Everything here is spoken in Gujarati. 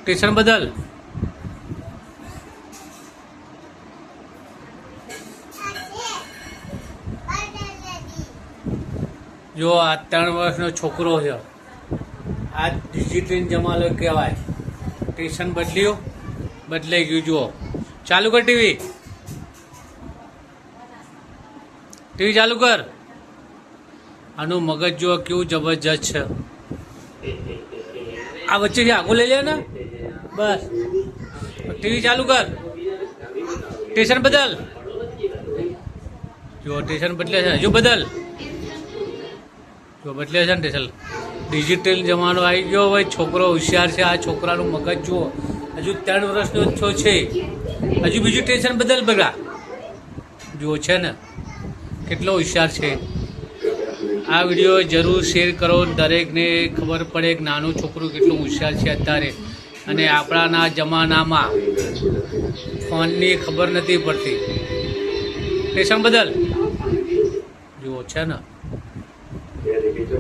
સ્ટેશન બદલ. જો આ 3 વર્ષનો છોકરો છે, આ ડિજિટલ જમાનો કહેવાય. સ્ટેશન બદલ્યું, બદલાઈ ગયું. જુઓ, ચાલુ કર ટીવી. ટીવી ચાલુ કર. આનું મગજ જુઓ કેવું જબરજસ્ત છે. આ વચ્ચેથી આગળ લઈ લે ને, બસ. ટીવી ચાલુ કર. સ્ટેશન બદલ. જો સ્ટેશન બદલે છે, હજુ બદલ. જો બદલે છે ને સ્ટેશન. ડિજિટલ જમાનો આવી ગયો. ભાઈ છોકરો હોશિયાર છે. આ છોકરાનું મગજ જુઓ, હજુ 3 વર્ષનો છો છે, હજુ બીજું સ્ટેશન બદલ બગા. જુઓ છે ને કેટલો હોશિયાર છે. આ વિડીયો જરૂર શેર કરો, દરેકને ખબર પડે કે નાનું છોકરું કેટલું હોશિયાર છે અત્યારે. અને આપણાના જમાનામાં ફોનની ખબર નથી પડતી. સ્ટેશન બદલ. જુઓ છે ને.